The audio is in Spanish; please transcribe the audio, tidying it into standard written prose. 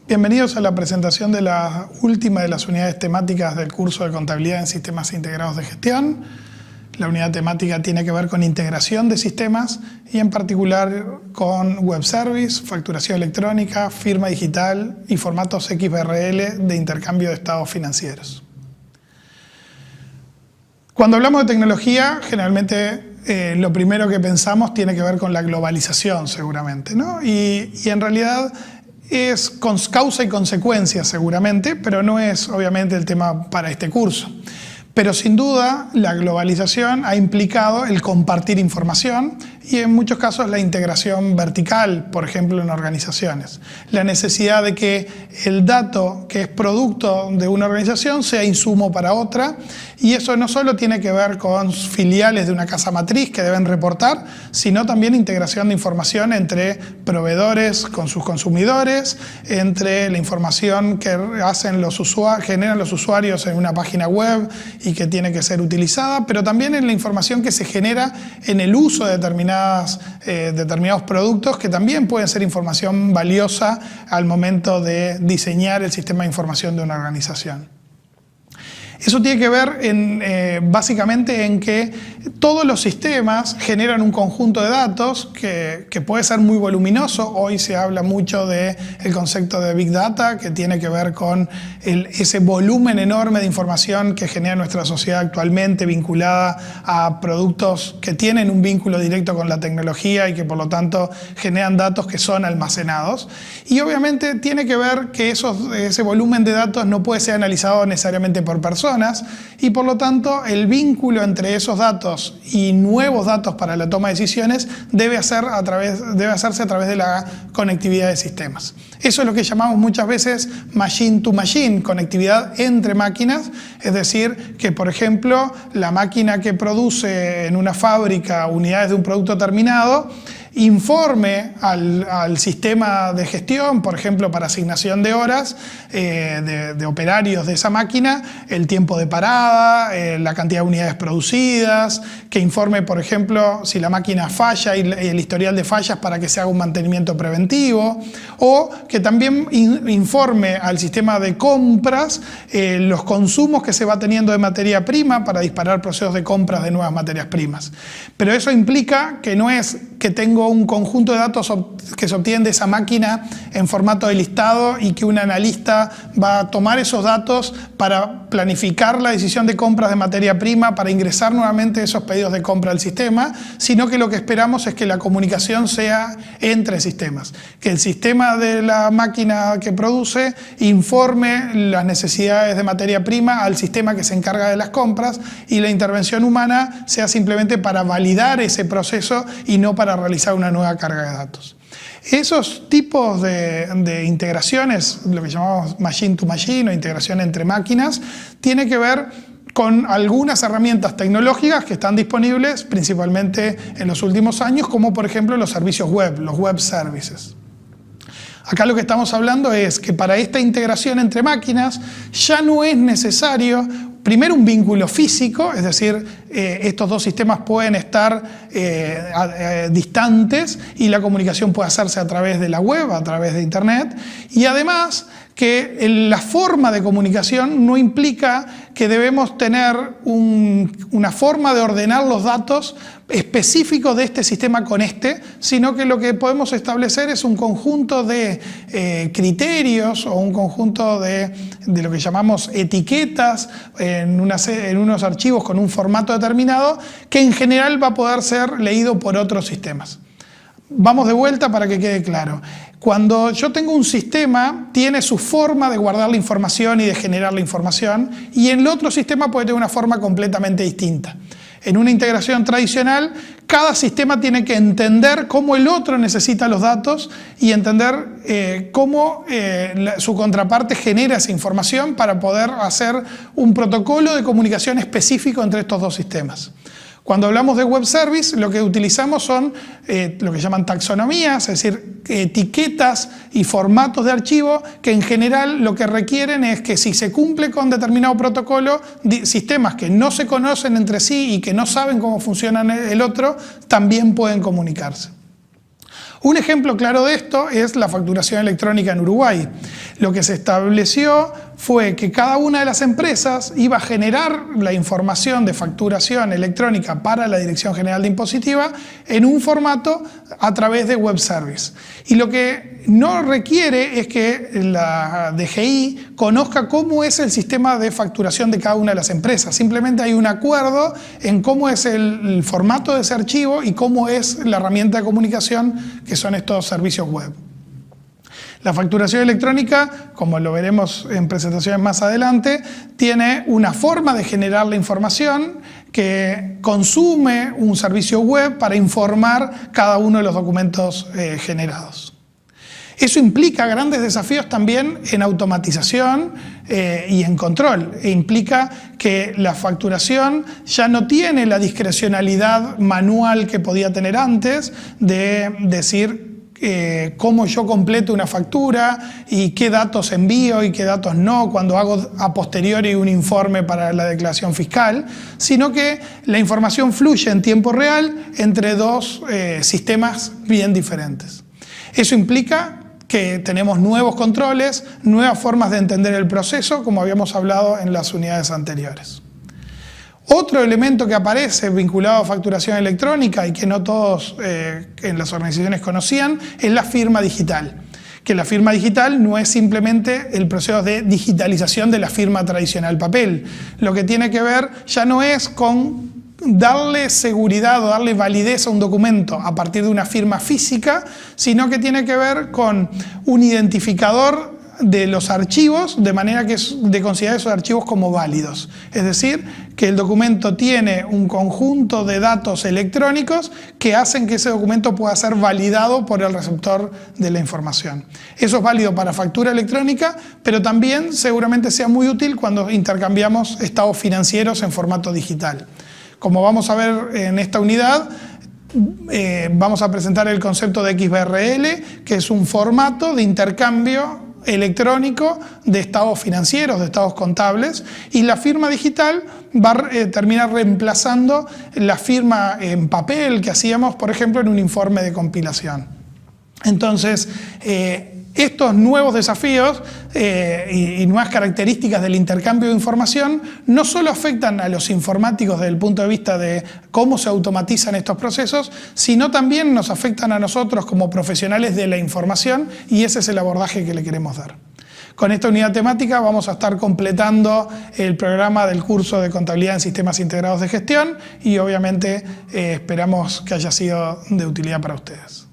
Bienvenidos a la presentación de la última de las unidades temáticas del curso de Contabilidad en Sistemas Integrados de Gestión. La unidad temática tiene que ver con integración de sistemas y en particular con web service, facturación electrónica, firma digital y formatos XBRL de intercambio de estados financieros. Cuando hablamos de tecnología, generalmente lo primero que pensamos tiene que ver con la globalización seguramente, ¿no? Y en realidad es con causa y consecuencia seguramente, pero no es obviamente el tema para este curso. Pero sin duda la globalización ha implicado el compartir información y en muchos casos la integración vertical, por ejemplo en organizaciones. La necesidad de que el dato que es producto de una organización sea insumo para otra, y eso no solo tiene que ver con filiales de una casa matriz que deben reportar, sino también integración de información entre proveedores con sus consumidores, entre la información que hacen generan los usuarios en una página web y que tiene que ser utilizada, pero también en la información que se genera en el uso de determinados productos, que también pueden ser información valiosa al momento de diseñar el sistema de información de una organización. Eso tiene que ver básicamente en que todos los sistemas generan un conjunto de datos que puede ser muy voluminoso. Hoy se habla mucho del concepto de Big Data, que tiene que ver con ese volumen enorme de información que genera nuestra sociedad actualmente, vinculada a productos que tienen un vínculo directo con la tecnología y que por lo tanto generan datos que son almacenados. Y obviamente tiene que ver que ese volumen de datos no puede ser analizado necesariamente por personas, y por lo tanto el vínculo entre esos datos y nuevos datos para la toma de decisiones debe hacerse a través de la conectividad de sistemas. Eso es lo que llamamos muchas veces machine to machine, conectividad entre máquinas, es decir, que por ejemplo la máquina que produce en una fábrica unidades de un producto terminado informe al sistema de gestión, por ejemplo, para asignación de horas de operarios de esa máquina, el tiempo de parada, la cantidad de unidades producidas, que informe, por ejemplo, si la máquina falla y el historial de fallas para que se haga un mantenimiento preventivo, o que también informe al sistema de compras los consumos que se va teniendo de materia prima para disparar procesos de compras de nuevas materias primas. Pero eso implica que no es que tengo un conjunto de datos que se obtienen de esa máquina en formato de listado y que un analista va a tomar esos datos para planificar la decisión de compras de materia prima, para ingresar nuevamente esos pedidos de compra al sistema, sino que lo que esperamos es que la comunicación sea entre sistemas, que el sistema de la máquina que produce informe las necesidades de materia prima al sistema que se encarga de las compras y la intervención humana sea simplemente para validar ese proceso y no para realizar una nueva carga de datos. Esos tipos de integraciones, lo que llamamos machine to machine o integración entre máquinas, tiene que ver con algunas herramientas tecnológicas que están disponibles principalmente en los últimos años, como por ejemplo los servicios web, los web services. Acá lo que estamos hablando es que para esta integración entre máquinas ya no es necesario primero un vínculo físico, es decir, estos dos sistemas pueden estar distantes y la comunicación puede hacerse a través de la web, a través de internet, y además que la forma de comunicación no implica que debemos tener una forma de ordenar los datos específico de este sistema con sino que lo que podemos establecer es un conjunto de criterios o un conjunto de lo que llamamos etiquetas en unos archivos con un formato determinado que en general va a poder ser leído por otros sistemas. Vamos de vuelta para que quede claro. Cuando yo tengo un sistema, tiene su forma de guardar la información y de generar la información, y en el otro sistema puede tener una forma completamente distinta. En una integración tradicional, cada sistema tiene que entender cómo el otro necesita los datos y entender cómo su contraparte genera esa información para poder hacer un protocolo de comunicación específico entre estos dos sistemas. Cuando hablamos de web service, lo que utilizamos son lo que llaman taxonomías, es decir, etiquetas y formatos de archivo que en general lo que requieren es que si se cumple con determinado protocolo, sistemas que no se conocen entre sí y que no saben cómo funcionan el otro, también pueden comunicarse. Un ejemplo claro de esto es la facturación electrónica en Uruguay. Lo que se estableció fue que cada una de las empresas iba a generar la información de facturación electrónica para la Dirección General de Impositiva en un formato a través de web service. Y lo que no requiere es que la DGI conozca cómo es el sistema de facturación de cada una de las empresas. Simplemente hay un acuerdo en cómo es el formato de ese archivo y cómo es la herramienta de comunicación que son estos servicios web. La facturación electrónica, como lo veremos en presentaciones más adelante, tiene una forma de generar la información que consume un servicio web para informar cada uno de los documentos generados. Eso implica grandes desafíos también en automatización y en control. E implica que la facturación ya no tiene la discrecionalidad manual que podía tener antes de decir cómo yo completo una factura y qué datos envío y qué datos no cuando hago a posteriori un informe para la declaración fiscal, sino que la información fluye en tiempo real entre dos sistemas bien diferentes. Eso implica que tenemos nuevos controles, nuevas formas de entender el proceso, como habíamos hablado en las unidades anteriores. Otro elemento que aparece vinculado a facturación electrónica y que no todos en las organizaciones conocían es la firma digital. Que la firma digital no es simplemente el proceso de digitalización de la firma tradicional papel. Lo que tiene que ver ya no es con darle seguridad o darle validez a un documento a partir de una firma física, sino que tiene que ver con un identificador de los archivos, de manera que es de considerar esos archivos como válidos. Es decir, que el documento tiene un conjunto de datos electrónicos que hacen que ese documento pueda ser validado por el receptor de la información. Eso es válido para factura electrónica, pero también seguramente sea muy útil cuando intercambiamos estados financieros en formato digital. Como vamos a ver en esta unidad, vamos a presentar el concepto de XBRL, que es un formato de intercambio electrónico de estados financieros, de estados contables, y la firma digital va a terminar reemplazando la firma en papel que hacíamos, por ejemplo, en un informe de compilación. Entonces, estos nuevos desafíos y nuevas características del intercambio de información no solo afectan a los informáticos desde el punto de vista de cómo se automatizan estos procesos, sino también nos afectan a nosotros como profesionales de la información, y ese es el abordaje que le queremos dar. Con esta unidad temática vamos a estar completando el programa del curso de Contabilidad en Sistemas Integrados de Gestión y obviamente esperamos que haya sido de utilidad para ustedes.